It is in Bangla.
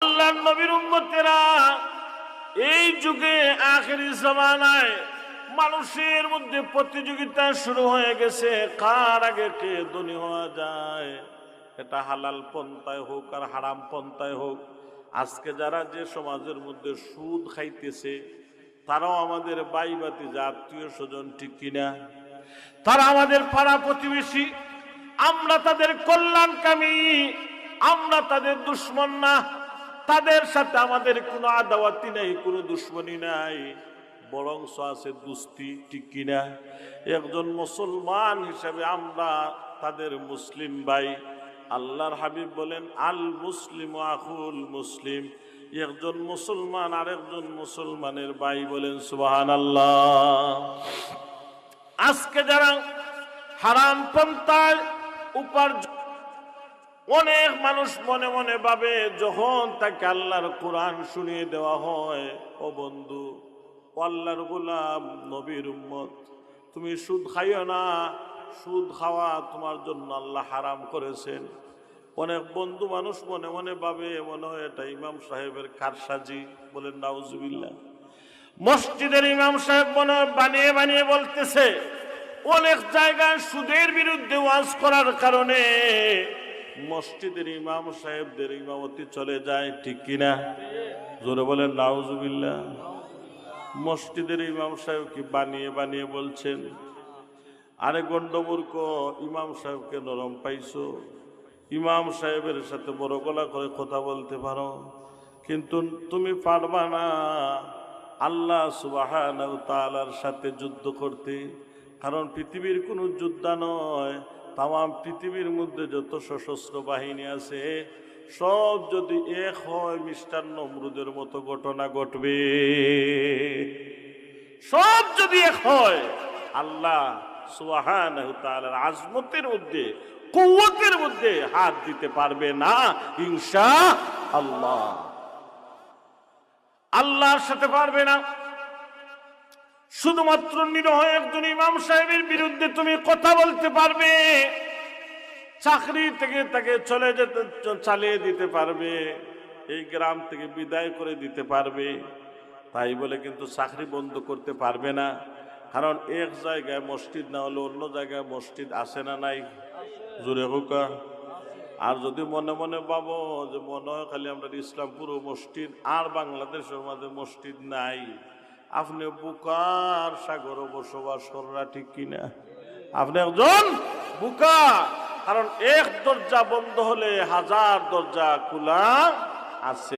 আল্লাহর নবীর উম্মতেরা এই যুগে আখিরি জামানায় মানুষের মধ্যে প্রতিযোগিতা শুরু হয়ে গেছে, কার আগে কে ধনী হওয়া যায়। এটা হালাল পন্থায় হোক আর হারাম পন্থায় হোক, আজকে যারা যে সমাজের মধ্যে সুদ খাইতেছে তারাও আমাদের ভাই ভাতিজা, আত্মীয় স্বজন, ঠিক কিনা? তারা আমাদের পাড়া প্রতিবেশী, আমরা তাদের কল্যাণকামী, আমরা তাদের দুশ্মন না। তাদের সাথে আমাদের কোনো আদাওয়াতি নাই, কোনো দুশ্মনী নাই, বরংস আছে দুস্তি, ঠিক কিনা? একজন মুসলমান হিসাবে আমরা তাদের মুসলিম ভাই। আল্লাহর হাবিব বলেন, আল মুসলিম আখুল মুসলিম। একজন মুসলমান আর একজন মুসলমানের ভাই। বলেন সুবহানাল্লাহ। আজকে যারা হারাম পন্থায় উপার্জন, অনেক মানুষ মনে মনে ভাবে যখন তাকে আল্লাহর কোরআন শুনিয়ে দেওয়া হয়, ও বন্ধু, ও আল্লাহর গোলাম, নবীর উম্মত, তুমি সুদ খাইও না, সুদ খাওয়া তোমার জন্য আল্লাহ হারাম করেছেন। অনেক বন্ধু মানুষ মনে মনে ভাবে মনে হয় এটা ইমাম সাহেবের কারসাজি। বলেন নাউজুবিল্লাহ। মসজিদের ইমাম সাহেব মনে হয় বানিয়ে বানিয়ে বলতেছে। অনেক জায়গায় সুদের বিরুদ্ধে ওয়াজ করার কারণে মসজিদের ইমাম সাহেবদের ইমামতি চলে যায়, ঠিক কিনা? জোরে বলেন নাউজুবিল্লাহ। মসজিদের ইমাম সাহেব কি বানিয়ে বানিয়ে বলছেন? আরে গন্ডমূর্খ, ইমাম সাহেবকে নরম পাইছো, ইমাম সাহেবের সাথে বড় গলা করে কথা বলতে পারো, কিন্তু তুমি পারবা না আল্লাহ সুবহানাহু ওয়া তাআলার সাথে যুদ্ধ করতে। কারণ পৃথিবীর কোনো যোদ্ধা নয়, তাম পৃথিবীর মধ্যে যত সশস্ত্র বাহিনী আছে সব যদি এক হয়, মিস্টার নমরুদের মতো ঘটনা ঘটবে। সব যদি এক হয়, আল্লাহ সুবহানাহু ওয়া তাআলার আজমতের মধ্যে, কুওয়াতের মধ্যে হাত দিতে পারবে না ইনশাআল্লাহ। আল্লাহর সাথে পারবে না। শুধুমাত্র নিরহ একজন ইমাম সাহেবের বিরুদ্ধে তুমি কথা বলতে পারবে, চাকরি থেকে তাকে চলে যেতে চালিয়ে দিতে পারবে, এই গ্রাম থেকে বিদায় করে দিতে পারবে, তাই বলে কিন্তু চাকরি বন্ধ করতে পারবে না। কারণ এক জায়গায় মসজিদ না হলে অন্য জায়গায় মসজিদ আছে না নাই? জোরে হোকা। আর যদি মনে মনে ভাবো যে মনে হয় খালি আমরা ইসলামপুর মসজিদ আর বাংলাদেশের মধ্যে মসজিদ নাই, আপনি বুকার সাগরে বসবাস করা, ঠিক কিনা? আপনি একজন বুকা। কারণ এক দরজা বন্ধ হলে হাজার দরজা খোলা আছে।